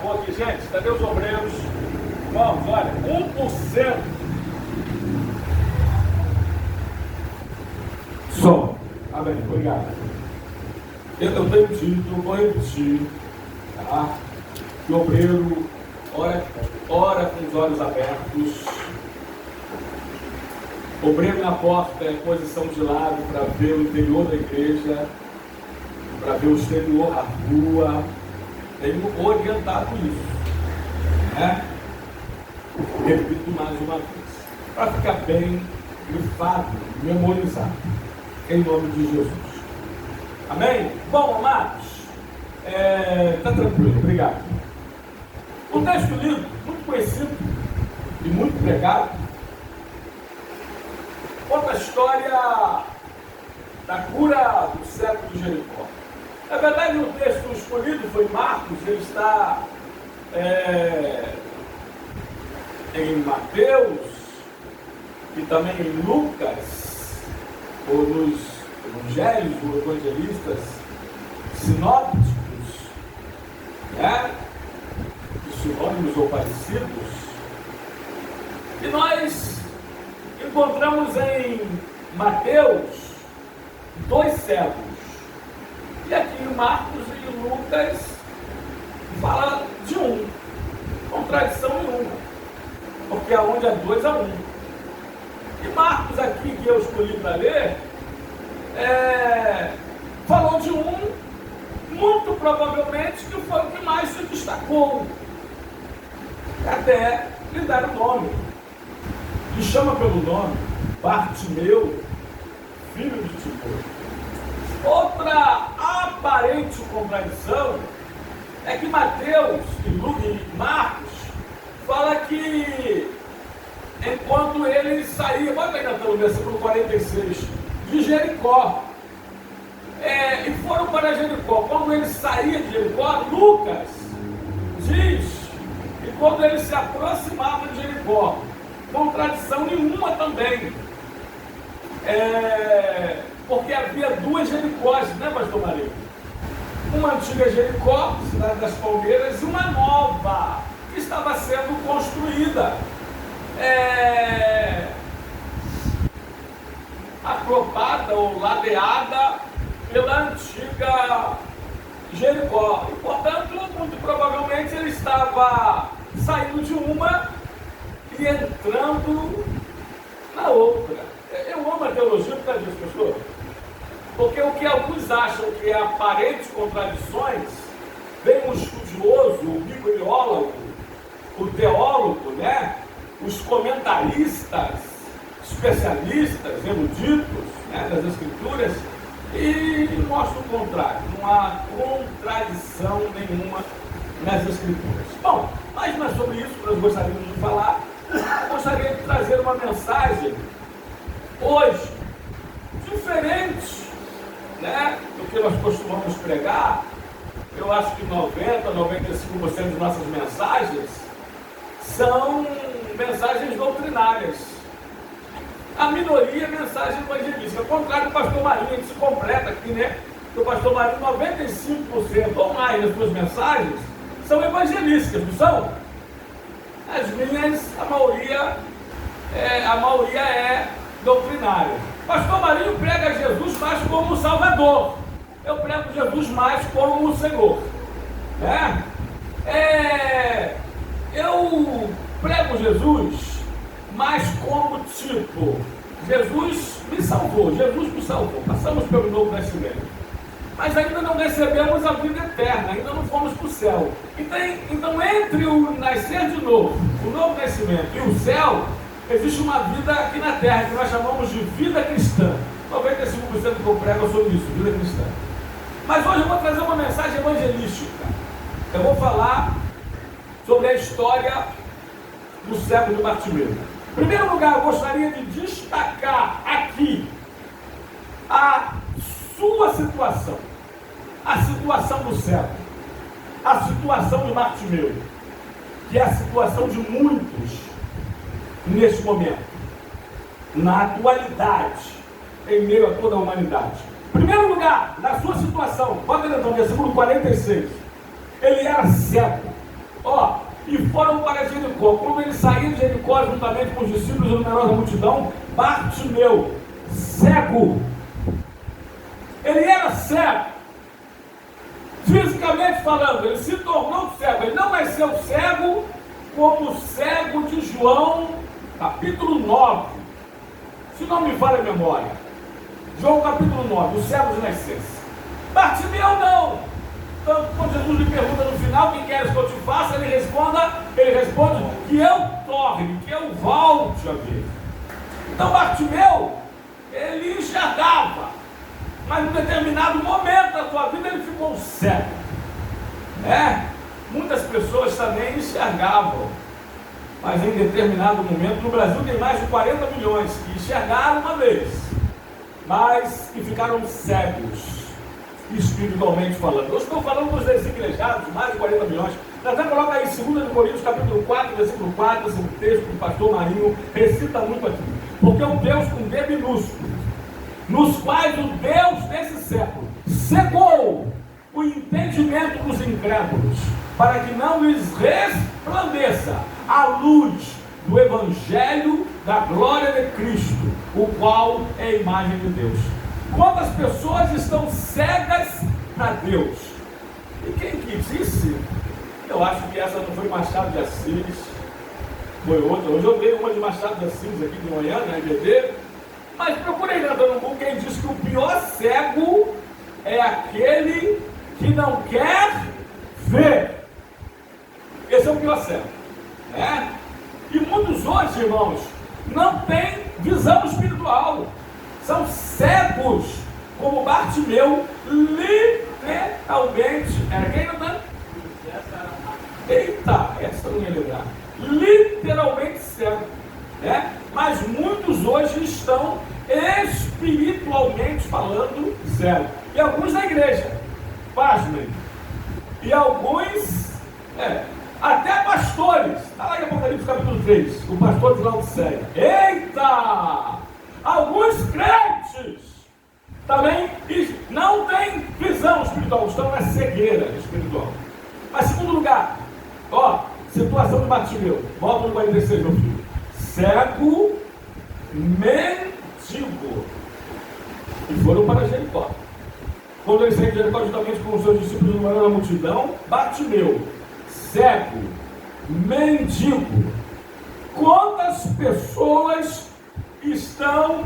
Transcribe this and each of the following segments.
favor aqui, gente. Cadê os obreiros? Vamos, olha, 1%. Som. Amém, obrigado. Eu tenho dito, vou repetir, tá? Que o obreiro ora com os olhos abertos. Obreiro na porta é posição de lado para ver o interior da igreja, para ver o exterior, a rua. Tenho orientado isso, né? Repito mais uma vez, para ficar bem grifado, memorizado, em nome de Jesus. Amém? Bom, amados, está tranquilo, obrigado. O texto lido, muito conhecido e muito pregado, conta a história da cura do cego de Jericó. Na verdade, o texto escolhido foi Marcos, ele está em Mateus e também em Lucas, ou nos evangelhos ou evangelistas sinópticos, né? Sinônimos ou parecidos. E nós encontramos em Mateus 2 cegos. E aqui em Marcos e Lucas fala de um. Contradição em uma. Porque aonde há 2 há 1. E Marcos aqui, que eu escolhi para ler, falou de um, muito provavelmente, que foi o que mais se destacou. Até lhe dar o nome. Lhe chama pelo nome, Bartimeu, filho de Timeu. Outra aparente contradição é que Mateus e Marcos fala que enquanto ele saía, bota aí no versículo 46, de Jericó, e foram para Jericó. Quando ele saía de Jericó, Lucas diz que quando ele se aproximava de Jericó, contradição nenhuma também, porque havia 2 Jericós, né, pastor Marinho? Uma antiga Jericó, cidade das Palmeiras, e uma nova, que estava sendo construída, acropada ou ladeada pela antiga Jericó. E, portanto, muito provavelmente ele estava saindo de uma e entrando na outra. Eu amo a teologia por causa disso, pastor. Porque o que alguns acham que é aparentes contradições, vem um estudioso, o bibliólogo, o teólogo, né? Os comentaristas, especialistas, eruditos, né, das Escrituras, e mostra o contrário. Não há contradição nenhuma nas Escrituras. Bom, mas não é sobre isso que nós gostaríamos de falar. Eu gostaria de trazer uma mensagem hoje diferente, né, do que nós costumamos pregar. Eu acho que 90-95% de nossas mensagens são mensagens doutrinárias. A minoria é mensagem evangelística. Ao contrário do pastor Marinho, a gente se completa aqui, né? Que o pastor Marinho, 95% ou mais das suas mensagens são evangelísticas, não são? As minhas, a maioria é doutrinária. Pastor Marinho prega Jesus mais como o Salvador. Eu prego Jesus mais como o Senhor, né? Eu prego Jesus mais como tipo, Jesus me salvou, passamos pelo novo nascimento, mas ainda não recebemos a vida eterna, ainda não fomos para o céu. Então entre o nascer de novo, o novo nascimento e o céu, existe uma vida aqui na terra, que nós chamamos de vida cristã. 95% que eu prego sobre isso, vida cristã. Mas hoje eu vou trazer uma mensagem evangelística. Eu vou falar sobre a história do cego de Bartimeu. Em primeiro lugar, eu gostaria de destacar aqui a sua situação, a situação do cego, a situação de Bartimeu, que é a situação de muitos neste momento, na atualidade, em meio a toda a humanidade. Em primeiro lugar, na sua situação, bota então, versículo 46, ele era cego. Ó, e foram para Jericó. Quando eles saíram de Jericó juntamente com os discípulos e numerosa multidão, Bartimeu, cego, ele era cego, fisicamente falando, ele se tornou cego. Ele não nasceu cego como o cego de João, capítulo 9, se não me falha a memória. João capítulo 9, o cego de nascença. Bartimeu não. Tanto quando Jesus lhe pergunta no final, o que queres que eu te faça? Ele responde que eu torne, que eu volte a ver. Então Bartimeu, ele enxergava, mas em um determinado momento da sua vida ele ficou cego. Muitas pessoas também enxergavam, mas em determinado momento, no Brasil tem mais de 40 milhões que enxergaram uma vez, mas que ficaram cegos, espiritualmente falando. Eu estou falando dos desigrejados, mais de 40 milhões. Até coloca aí 2 Coríntios, capítulo 4, versículo 4, esse texto que o pastor Marinho recita muito aqui. Porque o Deus com D minúsculo, nos quais o Deus desse século cegou o entendimento dos incrédulos, para que não lhes resplandeça a luz do Evangelho da glória de Cristo, o qual é a imagem de Deus. Quantas pessoas estão cegas para Deus? E quem que disse? Eu acho que essa não foi Machado de Assis, foi outra. Hoje eu dei uma de Machado de Assis aqui de manhã, na IBD, mas procurei na Dona Google quem diz que o pior cego é aquele que não quer ver. Esse é o pior cego. E muitos hoje, irmãos, não têm visão espiritual. São cegos, como Bartimeu, literalmente. Era quem, Natan? Eita, essa eu não ia lembrar. Literalmente cego. Mas muitos hoje estão espiritualmente falando cego. E alguns na igreja, pasmem. E alguns, até pastores. Está lá em Apocalipse capítulo 3, o pastor de Laodiceia. Eita! Alguns crentes também não têm visão espiritual, estão na cegueira espiritual. Mas segundo lugar, situação de Bartimeu, volta no 46, meu filho. Cego, mendigo. E foram para Jericó. Quando eles saíram de Jericó juntamente com os seus discípulos no meio da multidão, Bartimeu, cego, mendigo. Quantas pessoas estão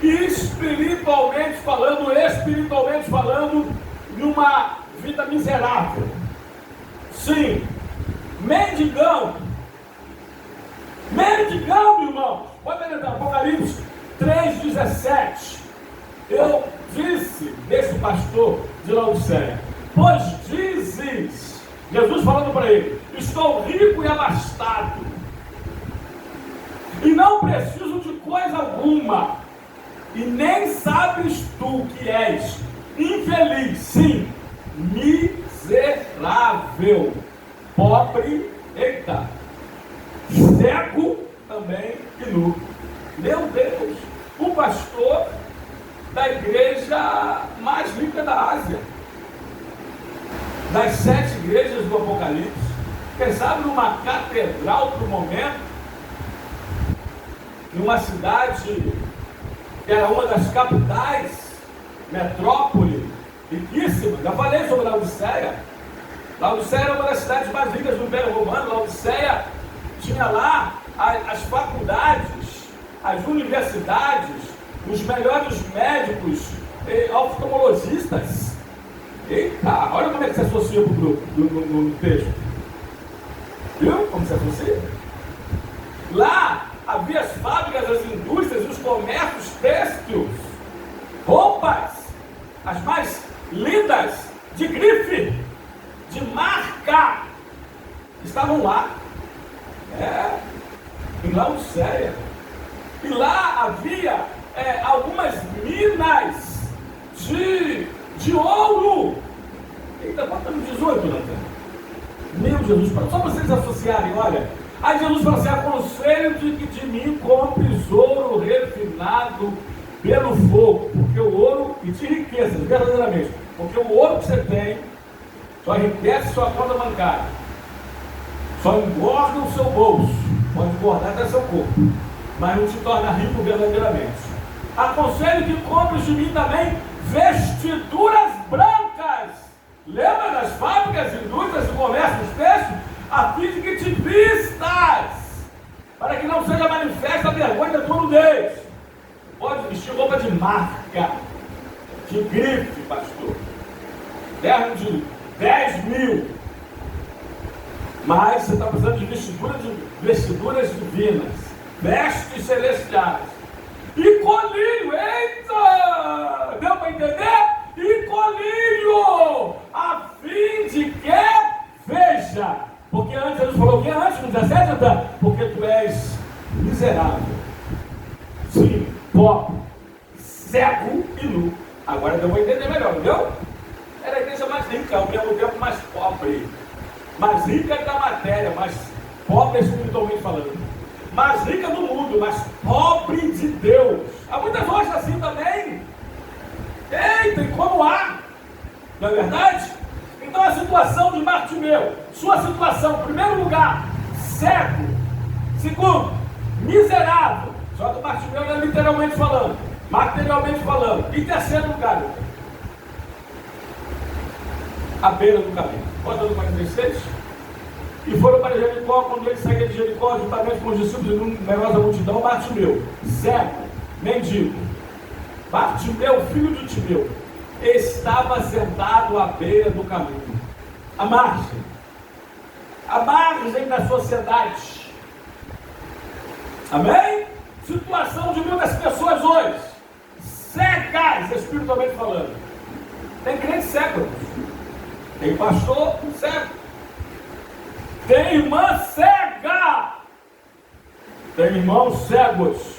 espiritualmente falando, numa vida miserável? Sim, mendigando, irmãos. Pode ver então, Apocalipse 3,17. Eu disse desse pastor de Laodiceia: pois dizes, Jesus falando para ele, estou rico e abastado, e não preciso de coisa alguma, e nem sabes tu que és infeliz, sim, miserável, pobre, cego também e nu. Meu Deus, o pastor da igreja mais rica da Ásia, das 7 igrejas do Apocalipse, quem sabe numa catedral para o momento, numa cidade que era uma das capitais, metrópole, riquíssima. Já falei sobre Laodiceia. Laodiceia era uma das cidades mais ricas do Império Romano. Laodiceia tinha lá as faculdades, as universidades, os melhores médicos, oftalmologistas. Eita, olha como é que se associa para o grupo no texto. Viu como se associa? Lá havia as fábricas, as indústrias, os comércios têxteis, roupas, as mais lindas, de grife, de marca, estavam lá, em Laodiceia. E lá havia algumas minas de ouro. Eita, bota no 18, Natan. Meu Jesus, só vocês associarem, olha. Aí Jesus falou assim: aconselho de que de mim compres ouro refinado pelo fogo, porque o ouro, e de riquezas, verdadeiramente, porque o ouro que você tem só enriquece sua conta bancária, Só engorda o seu bolso, pode engordar até seu corpo, mas não te torna rico verdadeiramente. Aconselho que compres de mim também vestiduras brancas. Lembra das fábricas, indústrias e comércios textos? A fim de que te vistas, para que não seja manifesta a vergonha da tua nudez. Pode vestir roupa de marca, de grife, pastor. Terno de 10 mil. Mas você está precisando de vestiduras divinas, vestes celestiais. E colírio, eita! Deu para entender? E colírio, a fim de que veja. Porque antes ele falou o que antes, no 17, então? Porque tu és miserável. Sim, pobre, cego e nu. Agora eu vou entender melhor, entendeu? Era a igreja mais rica, ao mesmo tempo mais pobre. Mais rica da matéria, mais pobre espiritualmente falando. Mais rica do mundo, mas pobre de Deus. Há muitas horas assim também. Eita, e como há? Não é verdade? Então a situação de Bartimeu, sua situação, em primeiro lugar, cego. Segundo, miserável. Só que Bartimeu não é literalmente falando, materialmente falando. Em terceiro lugar, à beira do caminho. Bota no 46. E foram para Jericó. Quando ele saía de Jericó, juntamente com os discípulos e numerosa multidão, Bartimeu, cego, mendigo, Bartimeu, filho de Timeu, estava sentado à beira do caminho, à margem da sociedade. Amém? Situação de muitas pessoas hoje, cegas, espiritualmente falando. Tem crente cego, tem pastor cego, tem irmã cega, tem irmãos cegos,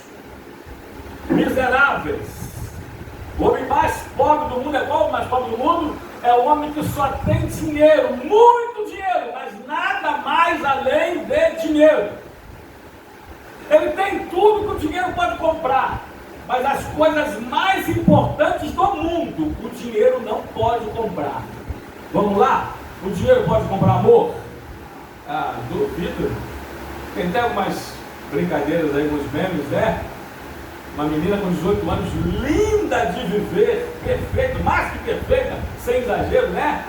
miseráveis. O homem mais pobre do mundo é qual o mais pobre do mundo? É o homem que só tem dinheiro, muito dinheiro, mas nada mais além de dinheiro. Ele tem tudo que o dinheiro pode comprar, mas as coisas mais importantes do mundo, o dinheiro não pode comprar. Vamos lá? O dinheiro pode comprar amor? Ah, duvido. Tem até algumas brincadeiras aí, uns memes, né? Uma menina com 18 anos, linda de viver, perfeita, mais que perfeita, sem exagero, né?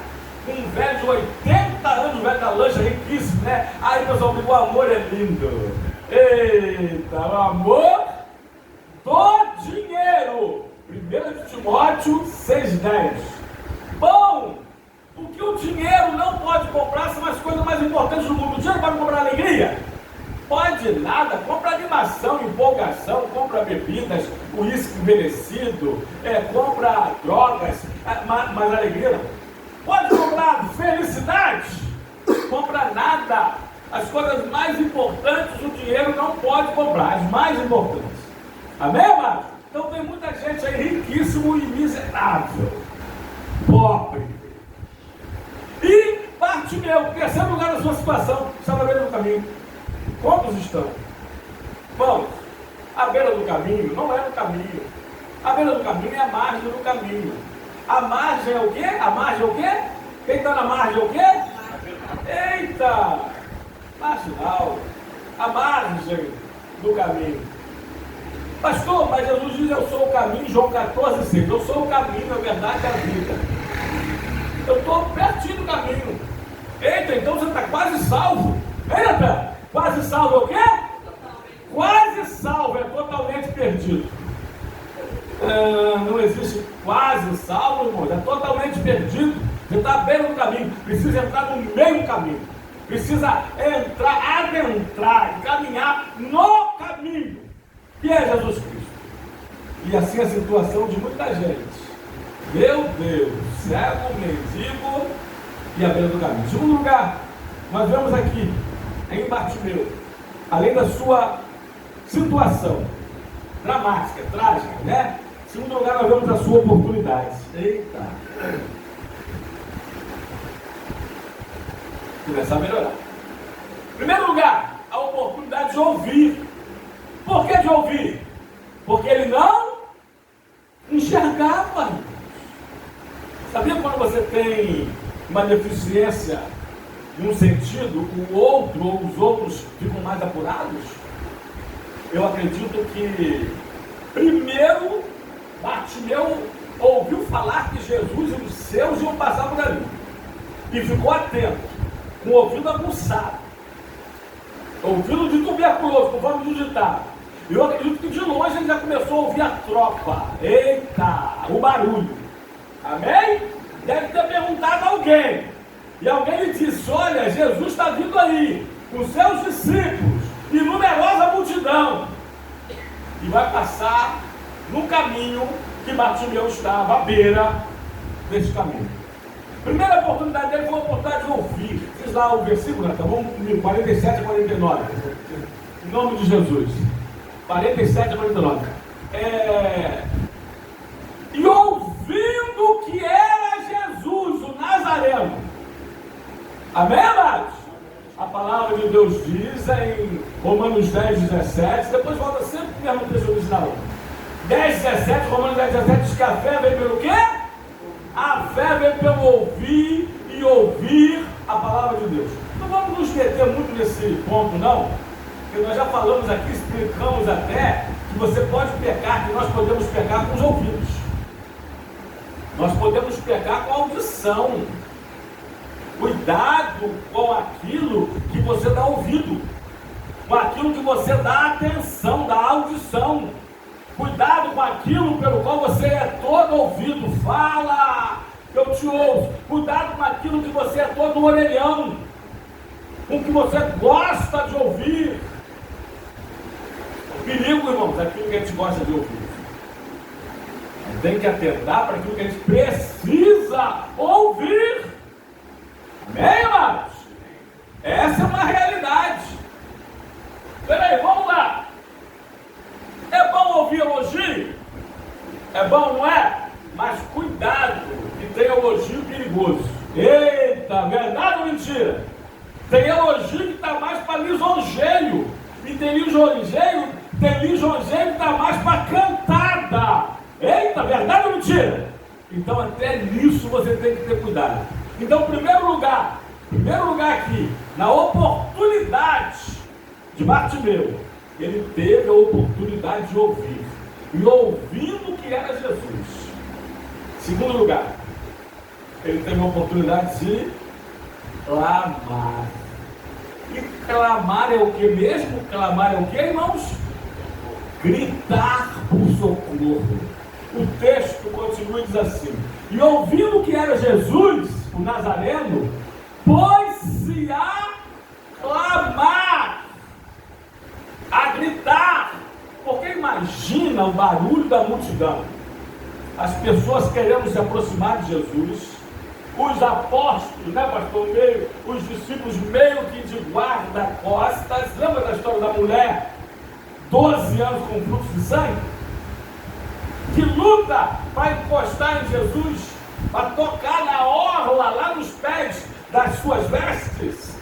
Um velho de 80 anos, velho da lancha, riquíssimo, né? Aí, pessoal, o amor é lindo. Eita, o amor do dinheiro. 1 Timóteo 6,10. Bom, o que o dinheiro não pode comprar são as coisas mais importantes do mundo. O dinheiro pode comprar alegria? Pode nada, compra animação, empolgação, compra bebidas, uísque envelhecido, compra drogas, mas alegria não. Pode comprar felicidade? Compra nada. As coisas mais importantes o dinheiro não pode comprar, as mais importantes. Amém, amado? Então tem muita gente aí riquíssimo e miserável, pobre. E Bartimeu, terceiro lugar da sua situação, estava à beira do caminho. Quantos estão? Vamos, à beira do caminho não é no caminho. A beira do caminho é a margem do caminho. A margem é o quê? A margem é o quê? Quem está na margem é o quê? Eita! Marginal. A margem do caminho. Pastor, mas Jesus diz: eu sou o caminho, João 14,6. Eu sou o caminho, a verdade e a vida. Eu estou pertinho do caminho. Eita, então você está quase salvo. Eita, quase salvo é o quê? Quase salvo, é totalmente perdido. Não existe quase salvo, irmão. É totalmente perdido. Você está à beira do caminho. Precisa entrar no meio do caminho. Precisa entrar, adentrar, caminhar no caminho, que é Jesus Cristo. E assim a situação de muita gente. Meu Deus, cego, mendigo e à beira do caminho. Em segundo lugar, nós vemos aqui em Bartimeu, além da sua situação dramática, trágica, né? Em segundo lugar, nós vemos a sua oportunidade. Eita! Começar a melhorar. Em primeiro lugar, a oportunidade de ouvir. Por que de ouvir? Porque ele não enxergava. Sabia quando você tem uma deficiência em um sentido, o outro ou os outros ficam mais apurados? Eu acredito que, primeiro, Bartimeu ouviu falar que Jesus e os seus iam passar por ali. E ficou atento, com o ouvido aguçado. Ouvido de tuberculoso, conforme o ditado. E eu acredito que de longe ele já começou a ouvir a tropa. Eita, o barulho. Amém? Deve ter perguntado a alguém. E alguém lhe disse: olha, Jesus está vindo aí, com seus discípulos e numerosa multidão. E vai passar no caminho que Bartimeu estava à beira desse caminho. Primeira oportunidade dele foi a oportunidade de ouvir. Diz lá o versículo, tá bom? 47 a 49. Em nome de Jesus. 47 a 49. E ouvindo que era Jesus, o Nazareno. Amém, amados? A palavra de Deus diz em Romanos 10, 17. Depois volta sempre para o texto original. 10, 17, Romanos 10, 17 diz que a fé vem pelo quê? A fé vem pelo ouvir e ouvir a palavra de Deus. Não vamos nos meter muito nesse ponto, não, porque nós já falamos aqui, explicamos até que você pode pecar, que nós podemos pecar com os ouvidos. Nós podemos pecar com a audição. Cuidado com aquilo que você dá ouvido, com aquilo que você dá atenção, dá audição. Cuidado com aquilo pelo qual você é todo ouvido. Fala, eu te ouço. Cuidado com aquilo que você é todo orelhão, com o que você gosta de ouvir. Perigo, irmãos, aquilo que a gente gosta de ouvir. Tem que atentar para aquilo que a gente precisa ouvir. Amém, amados? Essa é uma realidade. Peraí, vamos lá. É bom ouvir elogio? É bom, não é? Mas cuidado, que tem elogio perigoso. Eita, verdade ou mentira? Tem elogio que está mais para lisonjeio. E tem lisonjeio que está mais para cantada. Eita, verdade ou mentira? Então até nisso você tem que ter cuidado. Então, primeiro lugar aqui, na oportunidade de Bartimeu, ele teve a oportunidade de ouvir, e ouvindo que era Jesus. Segundo lugar, ele teve a oportunidade de clamar. E clamar é o que mesmo? Clamar é o que, irmãos? Gritar por socorro. O texto continua e diz assim: e ouvindo que era Jesus, o Nazareno, pôs-se a clamar, a gritar, porque imagina o barulho da multidão, as pessoas querendo se aproximar de Jesus, os apóstolos, né, pastor, os discípulos meio que de guarda-costas. Lembra da história da mulher, 12 anos com fluxo de sangue, que luta para encostar em Jesus, para tocar na orla, lá nos pés das suas vestes?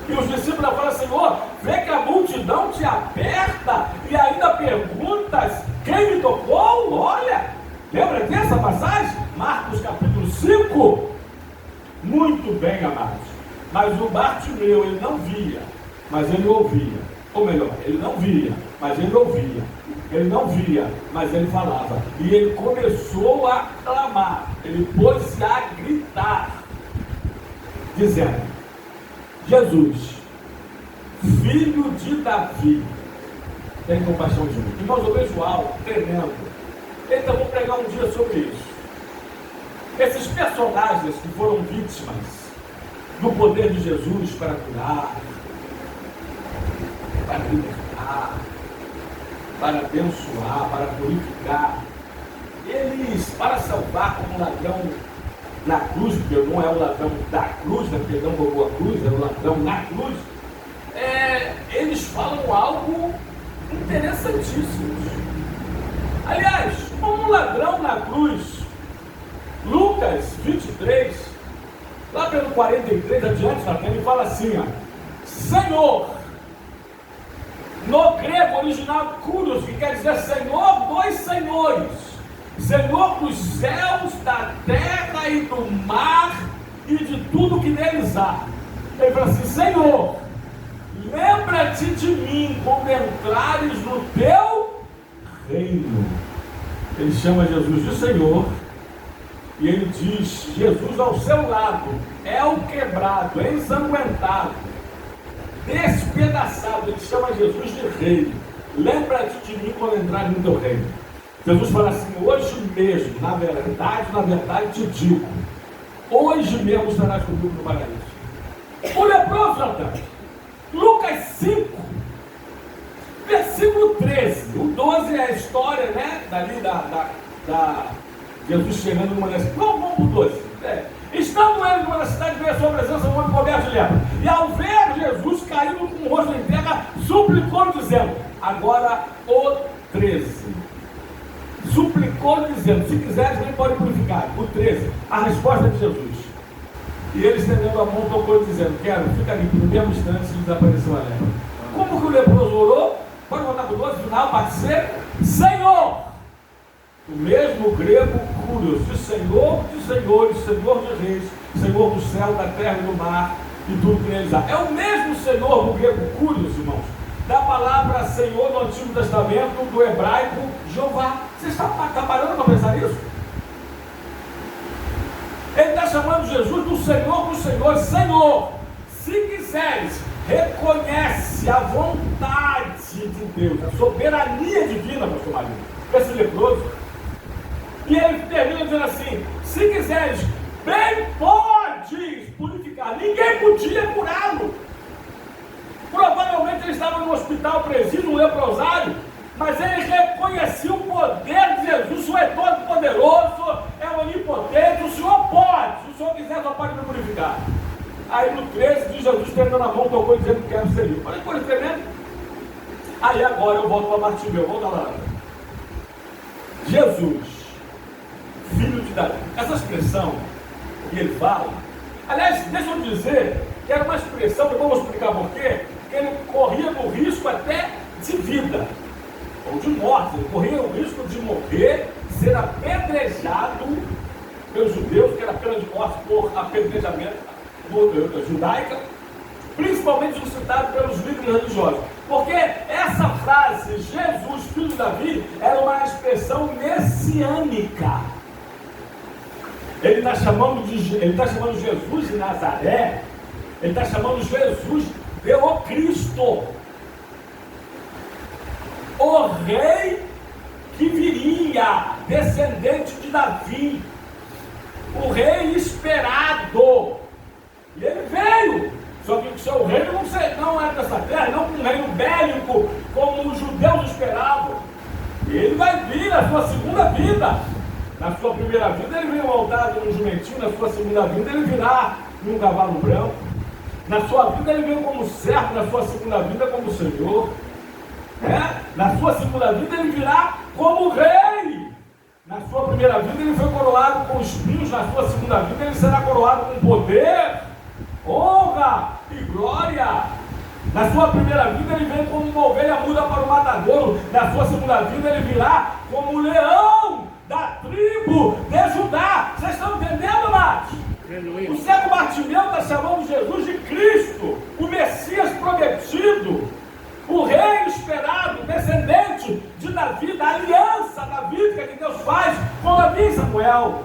E os discípulos falam: Senhor, vê que a multidão te aperta e ainda perguntas quem me tocou? Olha, lembra dessa passagem? Marcos capítulo 5. Muito bem, amados. Mas o Bartimeu, ele não via, mas ele ouvia. Ou melhor, ele não via, mas ele ouvia. Ele não via, mas ele falava. E ele começou a clamar. Ele pôs-se a gritar, dizendo: Jesus, filho de Davi, tem compaixão de mim. Irmãos, eu vejo algo tremendo. Então, vou pregar um dia sobre isso. Esses personagens que foram vítimas do poder de Jesus para curar, para libertar, para abençoar, para purificar, eles, para salvar como ladrão na cruz, porque não é o ladrão da cruz, né, porque não roubou a cruz, é o ladrão na cruz, eles falam algo interessantíssimo. Aliás, como um ladrão na cruz, Lucas 23, lá pelo 43 adiante, ele fala assim, ó: Senhor, no grego original kurios, que quer dizer Senhor dos senhores, Senhor dos céus, da terra e do mar e de tudo que neles há. Ele fala assim: Senhor, lembra-te de mim quando entrares no teu reino. Ele chama Jesus de Senhor. E ele diz: Jesus ao seu lado é o quebrado, é ensanguentado, despedaçado. Ele chama Jesus de rei. Lembra-te de mim quando entrares no teu reino. Jesus fala assim: hoje mesmo, na verdade te digo, hoje mesmo estarás comigo no paraíso. O leproso, Natan, Lucas 5, versículo 13. O 12 é a história, né? Dali da Jesus chegando numa das cidades. Vamos para o 12. Estando ele numa das cidades, veio a sua presença um homem coberto de lepra. E ao ver Jesus caído com o rosto em terra, suplicou, dizendo, agora o 13. Suplicou, dizendo, se quiseres, nem pode purificar. O 13, a resposta de Jesus. E ele, estendendo a mão, tocou, dizendo, quero, fica limpo. No mesmo instante, desapareceu a lepra. Como que o leproso orou? Pode voltar para o 12, final, parte C. Senhor! O mesmo grego curios, de Senhor de senhores, Senhor de reis, Senhor do céu, da terra e do mar, e tudo que neles há. É o mesmo Senhor do grego curios, irmãos, da palavra Senhor no Antigo Testamento, do hebraico Jeová. Você está parando para pensar nisso? Ele está chamando Jesus do Senhor dos senhores. Senhor, se quiseres, reconhece a vontade de Deus, a soberania divina, pastor Marinho, esse leproso. E ele termina dizendo assim: se quiseres, bem podes purificar. Ninguém podia curá-lo. Provavelmente ele estava no hospital presídio, um leprosário, mas ele reconhecia o poder de Jesus. O Senhor é todo poderoso, é onipotente, o Senhor pode. Se o Senhor quiser, só pode me purificar. Aí no 13 diz Jesus, tendo na mão, tocou dizendo que quero ser limpo. Olha que coisa tremenda. Aí agora eu volto para Bartimeu, volta lá. Jesus, filho de Davi. Essa expressão que ele fala, aliás, deixa eu dizer que era uma expressão, que eu vou explicar por quê, que ele corria no risco até de vida, ou de morte. Ele corria o risco de morrer, ser apedrejado pelos judeus, que era pena de morte por apedrejamento judaica, principalmente suscitado pelos líderes religiosos. Porque essa frase, Jesus, filho de Davi, era uma expressão messiânica. Ele está chamando Jesus de Nazaré, ele está chamando Jesus de o Cristo, o rei que viria, descendente de Davi, o rei esperado. E ele veio, só que o seu reino não é dessa terra, não um reino bélico, como os judeus esperavam. Ele vai vir na sua segunda vida. Na sua primeira vida ele veio montado num jumentinho, na sua segunda vida ele virá num cavalo branco. Na sua vida ele veio como servo, na sua segunda vida como Senhor. Na sua segunda vida ele virá como rei. Na sua primeira vida ele foi coroado com espinhos, na sua segunda vida ele será coroado com poder, honra e glória. Na sua primeira vida ele veio como uma ovelha muda para o matadouro. Na sua segunda vida ele virá como leão da tribo de Judá. Vocês estão entendendo, amados? O cego Bartimeu está chamando Jesus de Cristo, o Messias prometido, o rei esperado, descendente de Davi, da aliança davídica que Deus faz com Davi e Samuel.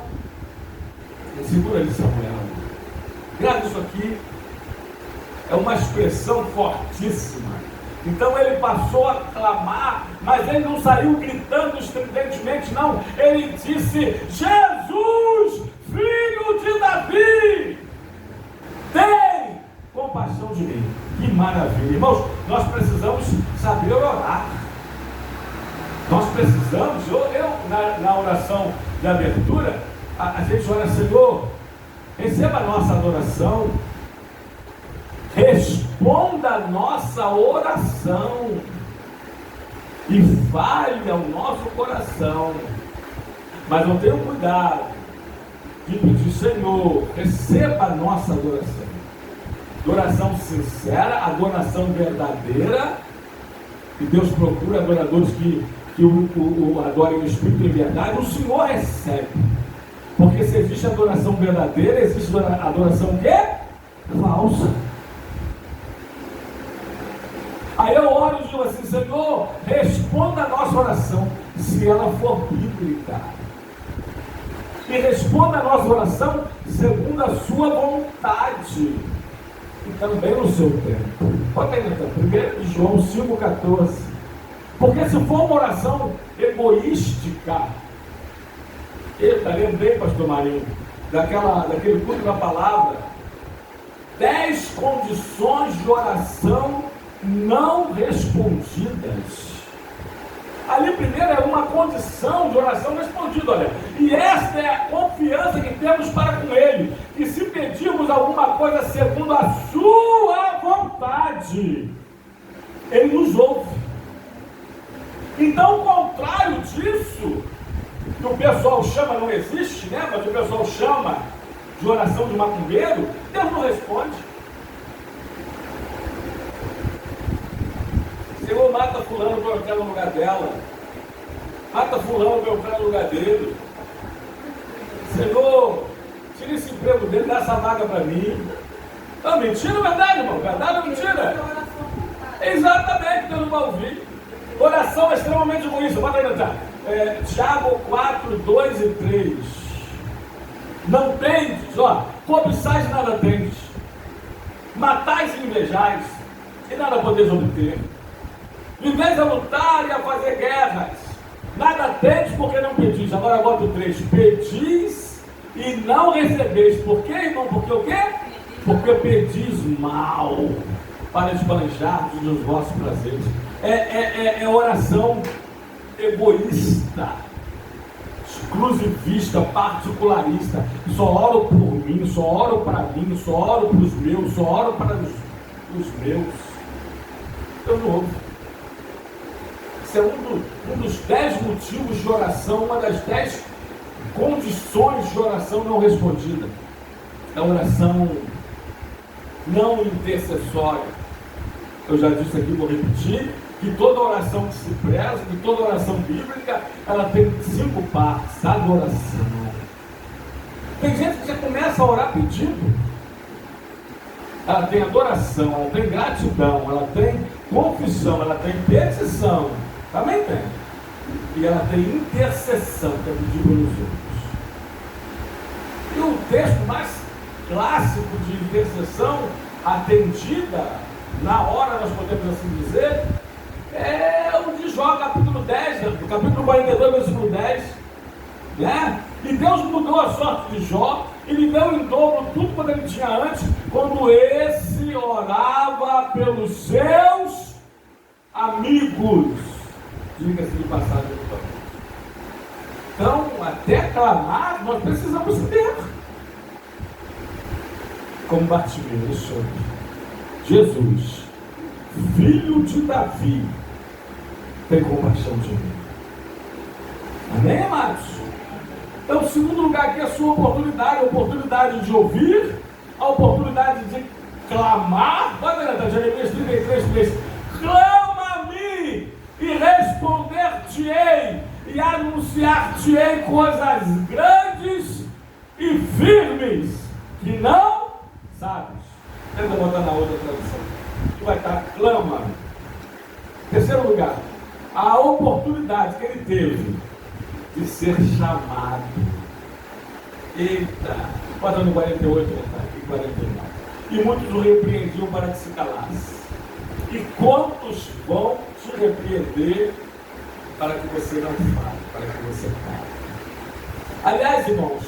Segura ali, Samuel. Grave isso aqui. É uma expressão fortíssima. Então ele passou a clamar, mas ele não saiu gritando estridentemente, não. Ele disse: Jesus, filho de Davi, tem compaixão de mim. Que maravilha. Irmãos, nós precisamos saber orar. Nós precisamos, na oração de abertura, a gente ora: Senhor, receba a nossa adoração, responda a nossa oração e fale ao nosso coração. Mas eu tenho cuidado de pedir: Senhor, receba a nossa adoração. Adoração sincera, adoração verdadeira. E Deus procura adoradores que o adorem o Espírito em verdade. O Senhor recebe. Porque se existe adoração verdadeira, existe adoração que é falsa. nossa oração, se ela for bíblica. E responda a nossa oração segundo a sua vontade. E também no seu tempo. Bota aí, então, 1 João 5,14. Porque se for uma oração egoística, eita, lembrei, pastor Marinho, daquele culto da palavra, 10 condições de oração não respondidas. Ali primeiro é uma condição de oração respondida, olha. E esta é a confiança que temos para com Ele, que se pedirmos alguma coisa segundo a sua vontade, Ele nos ouve. Então, o contrário disso, que o pessoal chama, não existe, né? Mas o pessoal chama de oração de macumbeiro, Deus não responde. Senhor, mata fulano para eu entrar no lugar dela. Mata fulano para eu entrar no lugar dele. Senhor, tira esse emprego dele, dá essa vaga para mim. Não, mentira ou verdade, irmão? Verdade ou mentira? Exatamente, Deus não vai ouvir. Oração é extremamente egoísta. Bota aí, tá? Tiago 4, 2 e 3. Não tendes, cobiçais e nada tendes. Matais e invejais e nada podeis obter. Viveis a lutar e a fazer guerras. Nada tendes porque não pedis. Agora bota o 3. Pedis e não recebeis. Por quê, irmão? Porque o quê? Porque pedis mal para esbanjar dos vossos prazeres. É oração egoísta, exclusivista, particularista. Só oro por mim, só oro para mim, só oro para os meus, só oro para os meus. Eu não ouvo. Isso é um dos 10 motivos de oração, uma das 10 condições de oração não respondida. É oração não intercessória. Eu já disse aqui, vou repetir, que toda oração que se preza, que toda oração bíblica, ela tem 5 partes. Adoração. Tem gente que já começa a orar pedindo. Ela tem adoração, ela tem gratidão, ela tem confissão, ela tem petição. Também tem. E ela tem intercessão, que é pedir pelos outros. E o texto mais clássico de intercessão atendida na hora, nós podemos assim dizer, é o de Jó, capítulo 10, capítulo 42, versículo 10, né? E Deus mudou a sorte de Jó e lhe deu em dobro tudo quanto ele tinha antes, quando esse orava pelos seus amigos. Diga-se de passagem. Então, até clamar, nós precisamos ter. Como Bartimeu, Senhor. Jesus, filho de Davi, tem compaixão de mim. Amém, amados? Então, o segundo lugar aqui é a sua oportunidade, a oportunidade de ouvir, a oportunidade de clamar. Vai ver, Jeremias 33, 3. Clama-me e responder-te-ei e anunciar-te-ei coisas grandes e firmes que não sabes. Tenta botar na outra tradução. Que vai estar clama. Terceiro lugar, a oportunidade que ele teve de ser chamado. Eita, bota no 48, aqui 49. E muitos o repreendiam para que se calasse. E quantos vão te repreender para que você não fale, para que você fale? Aliás, irmãos,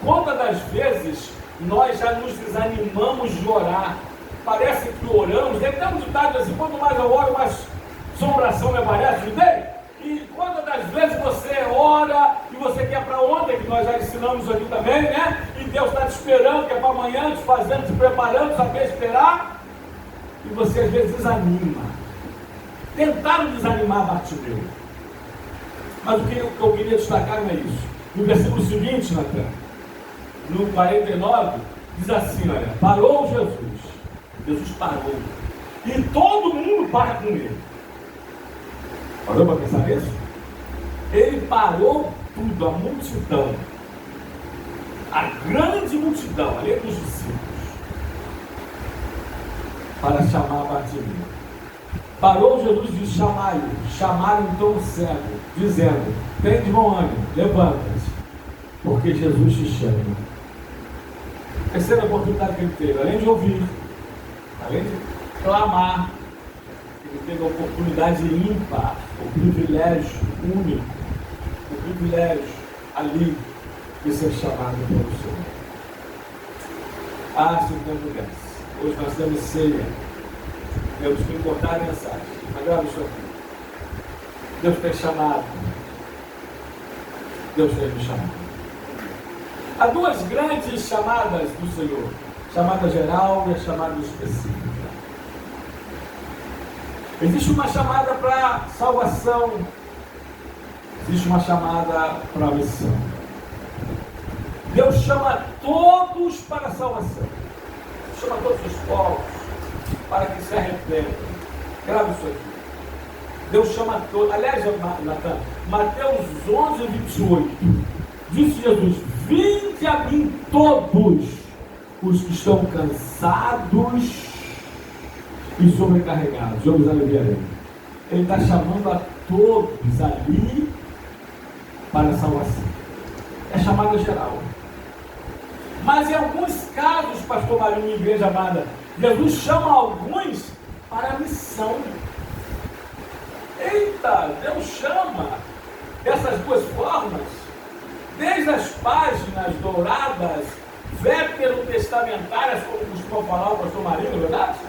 quantas das vezes nós já nos desanimamos de orar? Parece que oramos, deve ter um ditado assim, quanto mais eu oro, mais assombração me aparece, não tem? E quantas das vezes você ora e você quer para ontem, que nós já ensinamos aqui também, né? E Deus está te esperando, que é para amanhã, te fazendo, te preparando, saber esperar. E você às vezes desanima. Tentaram desanimar Bartimeu. Mas o que eu queria destacar não é isso. No versículo seguinte, Natan, no 49, diz assim, olha, parou Jesus. Jesus parou. E todo mundo para com ele. Parou para pensar nisso? Ele parou tudo, a multidão. A grande multidão, além dos discípulos, para chamar Bartimeu. Parou Jesus de chamar-lhe. Chamaram então o cego, dizendo: tem de bom ânimo, levanta-te, porque Jesus te chama. Terceira oportunidade que ele teve, além de ouvir, além de clamar, ele teve a oportunidade ímpar, o privilégio único, o privilégio ali de ser chamado pelo Senhor. Ah, se acontece. Hoje nós temos ceia. Temos que importar a mensagem. Agrava isso aqui. Deus tem chamado. Deus tem me chamado. Há duas grandes chamadas do Senhor. Chamada geral e a chamada específica. Existe uma chamada para salvação. Existe uma chamada para a missão. Deus chama todos para a salvação. Chama todos os povos para que se arrependam. Grava isso aqui. Deus chama todos. Aliás, Natan, Mateus 11, 28. Disse Jesus: vinde a mim todos os que estão cansados e sobrecarregados, eu os aliviarei. Ele está chamando a todos ali para a salvação. É chamada geral. Mas em alguns casos, pastor Marinho, minha igreja amada, Jesus chama alguns para a missão. Eita, Deus chama dessas duas formas, desde as páginas douradas, veterotestamentárias, como costuma falar o pastor Marinho, não é verdade?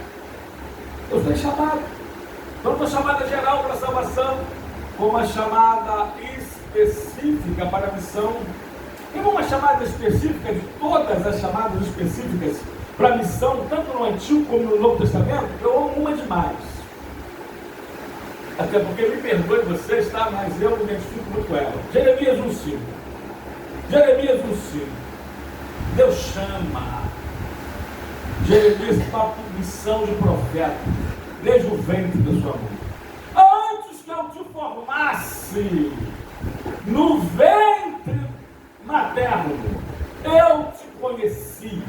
Deus tem chamado. Tanto a chamada geral para a salvação, como a chamada específica para a missão. Tem uma chamada específica de todas as chamadas específicas para a missão, tanto no Antigo como no Novo Testamento. Eu amo uma demais. Até porque, me perdoe vocês, tá? Mas eu me identifico muito com ela. Jeremias 1,5. Jeremias 1,5. Deus chama Jeremias para a missão de profeta, desde o ventre da sua mãe. Antes que eu te formasse no ventre materno, eu te conheci.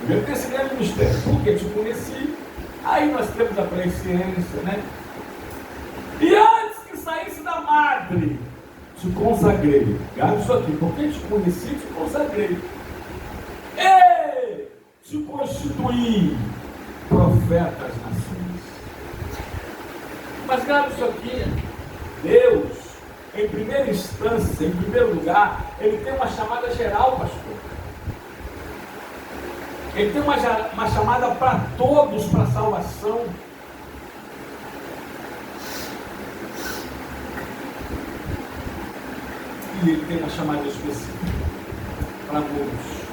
Eu tenho esse grande mistério. Porque te conheci, aí nós temos a presciência, né? E antes que saísse da madre, te consagrei. Grave isso aqui. Porque te conheci, te consagrei. E te constituí profeta às nações. Mas grave isso aqui. Deus, em primeira instância, em primeiro lugar, Ele tem uma chamada geral, pastor. Ele tem uma chamada para todos, para a salvação. E Ele tem uma chamada específica para todos,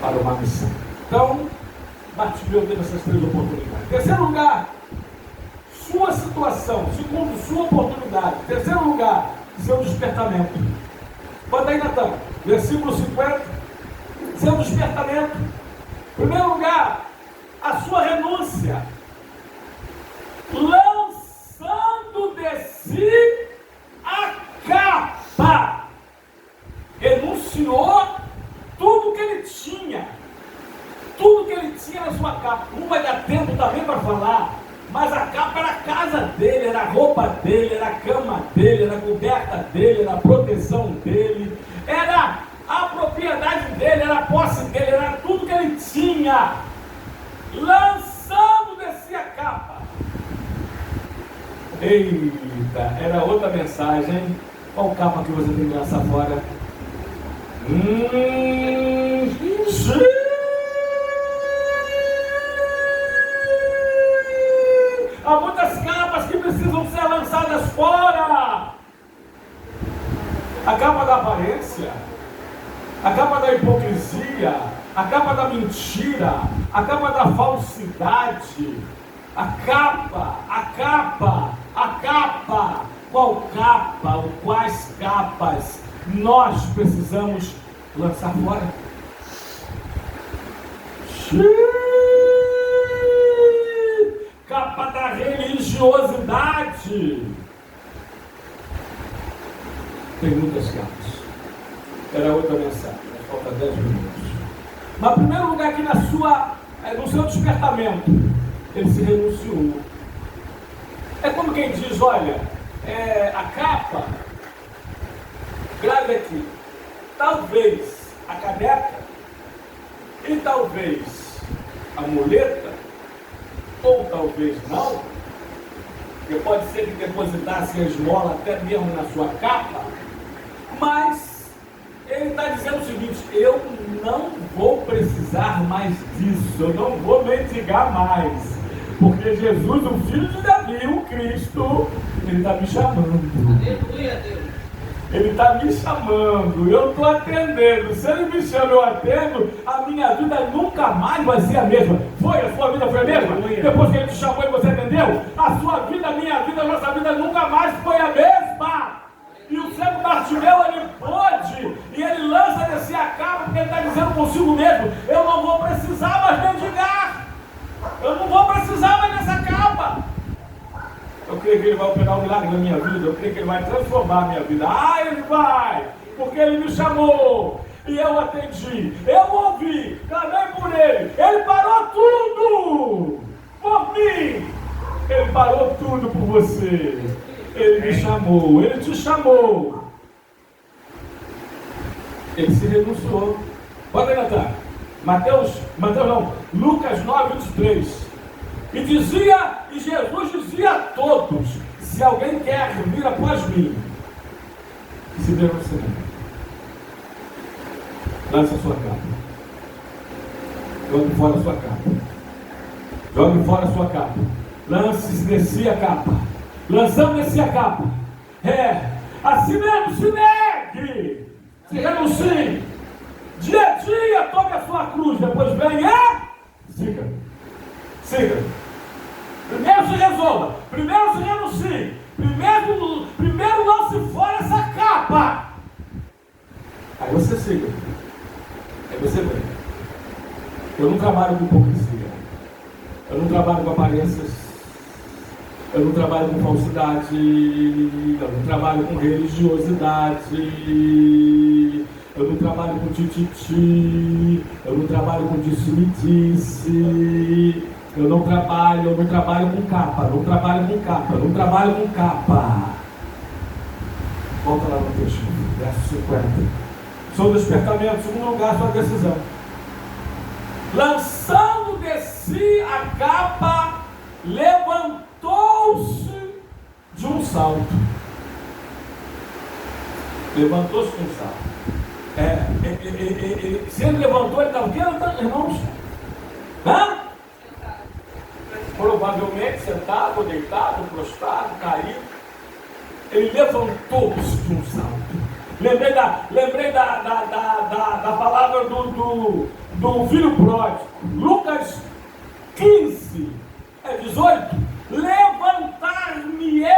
para uma missão. Então, Bartimeu teve essas três oportunidades. Terceiro lugar, sua situação. Segundo, sua oportunidade. Terceiro lugar, seu despertamento. Bota aí, Natan, versículo 50. Seu despertamento. Primeiro lugar, a sua renúncia. Lançando de si a capa. Renunciou tudo que ele tinha. Tudo que ele tinha na sua capa. Não vai dar tempo também para falar. Mas a capa era a casa dele, era a roupa dele, era a cama dele, era a coberta dele, era a proteção dele, era a propriedade dele, era a posse dele, era tudo que ele tinha. Lançando de si a capa. Eita, era outra mensagem. Qual capa que você tem que lançar fora? Há muitas capas que precisam ser lançadas fora. A capa da aparência, a capa da hipocrisia, a capa da mentira, a capa da falsidade, a capa. Qual capa ou quais capas nós precisamos lançar fora? Capa da religiosidade. Tem muitas capas. Era outra mensagem, falta 10 minutos. Mas, em primeiro lugar, aqui no seu despertamento, ele se renunciou. É como quem diz, olha, a capa, grave aqui, talvez a caneca e talvez a muleta, ou talvez não, porque pode ser que depositasse a esmola até mesmo na sua capa, mas ele está dizendo o seguinte: eu não vou precisar mais disso, eu não vou mendigar mais, porque Jesus, o filho de Davi, o Cristo, ele está me chamando. Aleluia, Deus. Ele está me chamando, eu estou atendendo. Se ele me chama, eu atendo, a minha vida nunca mais vai ser a mesma. Foi? A sua vida foi a mesma? Depois que ele te chamou e você atendeu? A sua vida, a minha vida, a nossa vida nunca mais foi a mesma. E o cego Bartimeu, ele pôde, e ele lança desse a capa, porque ele está dizendo consigo mesmo: eu não vou precisar mais mendigar, eu não vou precisar mais dessa capa. Eu creio que ele vai operar um milagre na minha vida, eu creio que ele vai transformar a minha vida. Ele vai, porque ele me chamou, e eu atendi, eu ouvi, clamei por ele parou tudo por mim, ele parou tudo por você. Ele me chamou, ele te chamou. Ele se renunciou. Bota aí, Natan. Mateus não, Lucas 9:23. E Jesus dizia a todos: se alguém quer vir após mim, se denuncie, lance a sua capa, jogue fora a sua capa, jogue fora a sua capa, lance-se a capa. Lançando-se a capa. Assim mesmo, se negue, se renuncie. Dia a dia, tome a sua cruz. Depois vem siga. Primeiro se resolva. Primeiro se renuncie. Primeiro lance fora essa capa. Aí você siga. Aí você vem. Eu não trabalho com hipocrisia. Eu não trabalho com aparências. Eu não trabalho com falsidade, eu não trabalho com religiosidade, eu não trabalho com tititi, eu não trabalho com disse-me-disse, eu não trabalho com capa, não trabalho com capa. Volta lá no texto, verso 50. Sou despertamento, segundo lugar, sua decisão. Lançando de si a capa, levantou-se de um salto. Levantou-se de um salto. Se ele levantou, ele estava o quê, irmãos? Provavelmente sentado, ou deitado, prostrado, caído. Ele levantou-se de um salto. Lembrei da palavra do filho pródigo. Lucas 15, 18. Levantar-me-ei,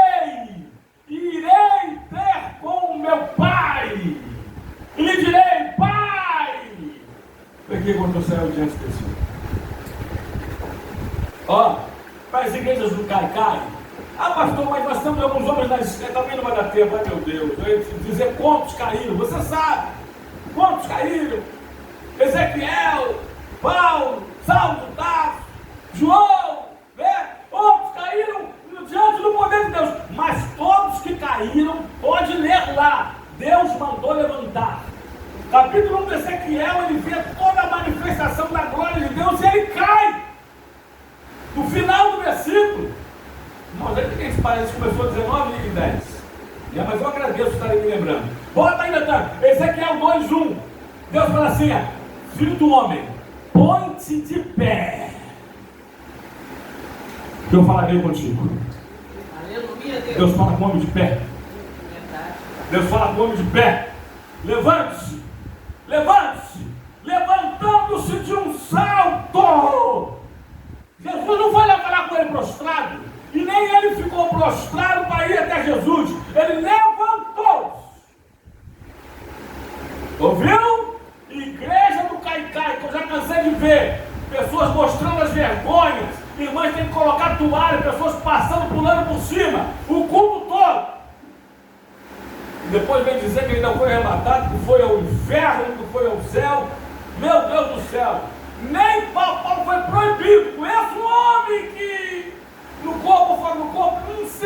irei ter com meu pai, e lhe direi: Pai. Peguei quando eu saio diante desse. Para as igrejas do Caicai. Pastor, mas nós temos alguns homens na esquerda, também não vai dar tempo, meu Deus. Eu ia dizer quantos caíram, você sabe quantos caíram: Ezequiel, Paulo, Saulo, Tarso, João, outros caíram diante do poder de Deus, mas todos que caíram, pode ler lá, Deus mandou levantar. Capítulo 1 de Ezequiel, ele vê toda a manifestação da glória de Deus e ele cai. No final do versículo, irmãos, aí que parece que começou 19 e 10. Mas eu agradeço estarem me lembrando. Bota ainda, tá? Ezequiel 2:1. Deus fala assim: filho do homem, põe-te de pé, que eu falarei contigo. Aleluia, Deus. Deus fala com o homem de pé. Verdade. Deus fala com o homem de pé. Levante-se. Levante-se. Levantando-se de um salto. Jesus não foi lá falar com ele prostrado. E nem ele ficou prostrado para ir até Jesus. Ele levantou-se. Ouviu? Igreja do Caicai, que eu já cansei de ver pessoas mostrando as vergonhas, irmãs têm que colocar toalha, pessoas passando, pulando por cima, o culto todo. E depois vem dizer que ele não foi arrebatado, que foi ao inferno, que foi ao céu. Meu Deus do céu, nem Paulo foi proibido. Conheço um homem que no corpo, fora do corpo, não sei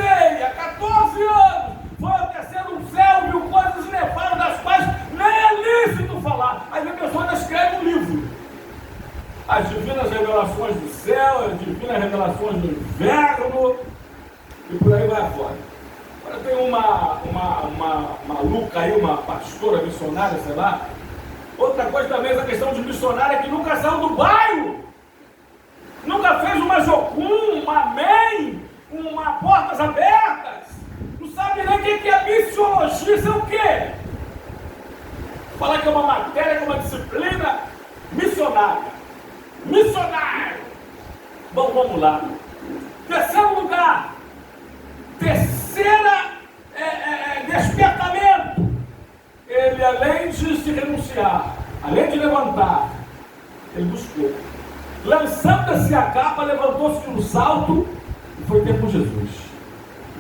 as divinas revelações do céu, as divinas revelações do inverno, e por aí vai fora. Agora tem uma maluca aí, uma pastora missionária, sei lá. Outra coisa também, essa questão de missionária que nunca saiu do bairro, nunca fez uma jocum, uma amém, uma portas abertas, não sabe nem o que é missiologia, isso é o quê? Falar que é uma matéria, que é uma disciplina missionária. Missionário! Bom, vamos lá. Terceiro lugar, terceira despertamento. Ele, além de se renunciar, além de levantar, ele buscou. Lançando-se a capa, levantou-se de um salto e foi ter com Jesus.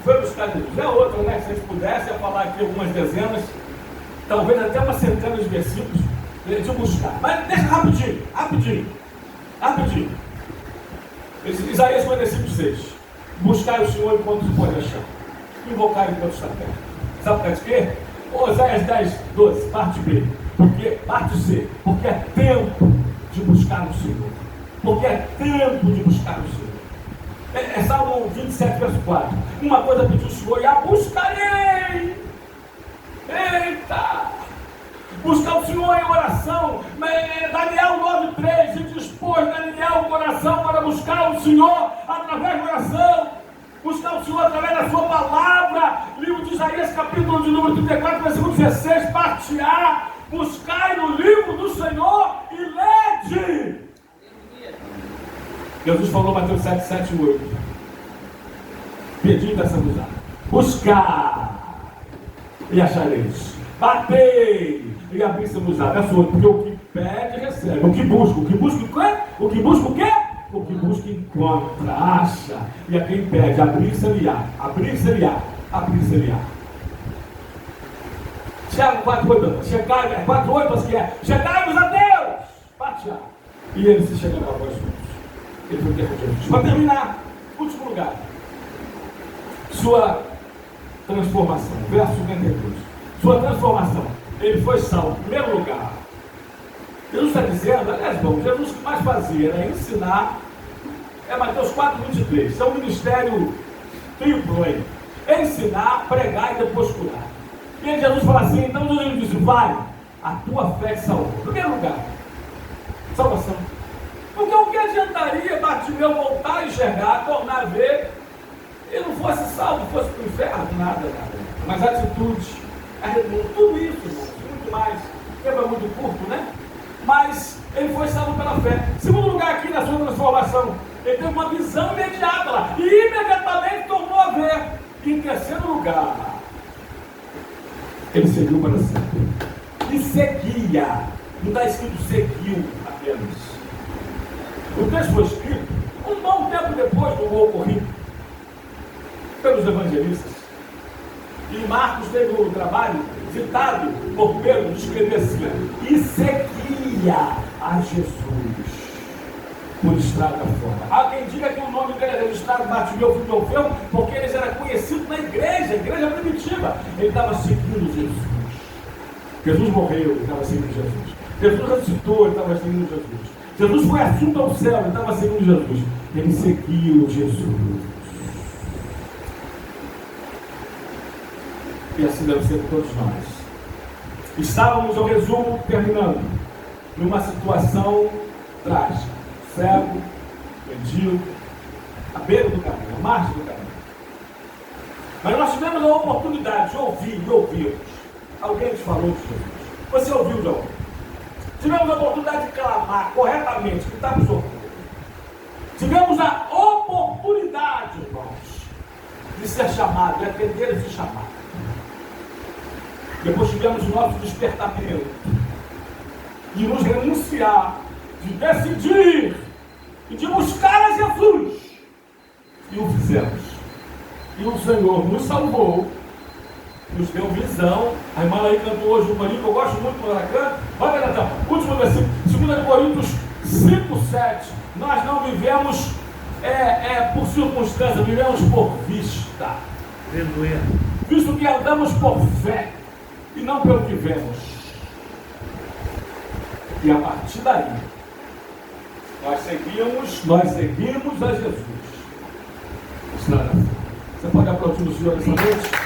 Foi buscar Jesus. É outra, né? Se a gente pudesse, ia falar aqui algumas dezenas, talvez até uma centena de versículos de buscar. Mas deixa rapidinho. Isaías 45:6. Buscar o Senhor enquanto se pode achar. Invocar enquanto está perto. Sabe por causa de quê? Oséias 10:12, parte B. Parte C. Porque é tempo de buscar o Senhor. Porque é tempo de buscar o Senhor. É Salmo 27:4. Uma coisa pediu o Senhor e a buscarei. Eita! Buscar o Senhor em oração. Daniel 9:3, e dispôs Daniel o coração para buscar o Senhor através da oração. Buscar o Senhor através da sua palavra. Livro de Isaías, capítulo de número 34, versículo 16, parte A. Buscai no livro do Senhor e lede. Jesus falou, Mateus 7:7-8. Pedi e dar-se-vos-á. Buscar e achareis. Batei e abrir-se-vos-á. Porque o que pede, recebe. O que busca o quê? O que busca o quê? O que busca, encontra, acha. E a quem pede, abrir-se-lhe-á. Tiago 4:8. Chegai-vos a Deus. Parte A. E ele se chegará a vós juntos. Ele foi ter com Jesus. Para terminar, último lugar. Sua transformação. Verso 52. Sua transformação. Ele foi salvo. Em primeiro lugar, Jesus está dizendo, aliás, bom, Jesus o que mais fazia era ensinar. É Mateus 4:23. Isso é um ministério triplo aí. Ensinar, pregar e depois curar. E aí Jesus fala assim, então Jesus disse, vai, a tua fé te salvou. Em primeiro lugar, salvação. Porque o que adiantaria Bartimeu voltar a enxergar, tornar a ver, ele não fosse salvo, fosse para o inferno? Nada. Mas a atitude, tudo isso, irmãos, muito mais. O tempo é muito curto, né? Mas ele foi salvo pela fé. Segundo lugar aqui na sua transformação, ele teve uma visão imediata lá. E imediatamente tornou a ver. E em terceiro lugar, ele seguiu para sempre. E seguia. Não está escrito seguiu apenas. O texto foi escrito um bom tempo depois do ocorrido pelos evangelistas. E Marcos teve o trabalho citado por Pedro de escrever assim: e seguia a Jesus por estrada fora. Há quem diga que o nome dele é registrado Bartimeu filho de Alfeu, porque ele era conhecido na igreja primitiva. Ele estava seguindo Jesus. Jesus morreu, ele estava seguindo Jesus. Jesus ressuscitou, ele estava seguindo Jesus. Jesus foi assunto ao céu, ele estava seguindo Jesus. Ele seguiu Jesus. E assim deve ser com todos nós. Estávamos, ao resumo, terminando, numa situação trágica. Cego, mendigo, à beira do caminho, à margem do caminho. Mas nós tivemos a oportunidade de ouvir e ouvirmos. Alguém te falou de Jesus. Você ouviu de alguém. Tivemos a oportunidade de clamar corretamente, que está nos ouvindo. Tivemos a oportunidade, irmãos, de ser chamado, de atender esse chamado. Depois tivemos o nosso despertamento, de nos renunciar, de decidir e de buscar a Jesus. E o fizemos. E o Senhor nos salvou, nos deu visão. A irmã aí cantou hoje uma língua que eu gosto muito quando ela canta. Olha, Natal, último versículo, 2 Coríntios 5:7. Nós não vivemos por circunstância, vivemos por vista. Aleluia. Visto que andamos por fé e não pelo que vemos. E a partir daí, Nós seguimos a Jesus. Você pode aplaudir o Senhor essa noite?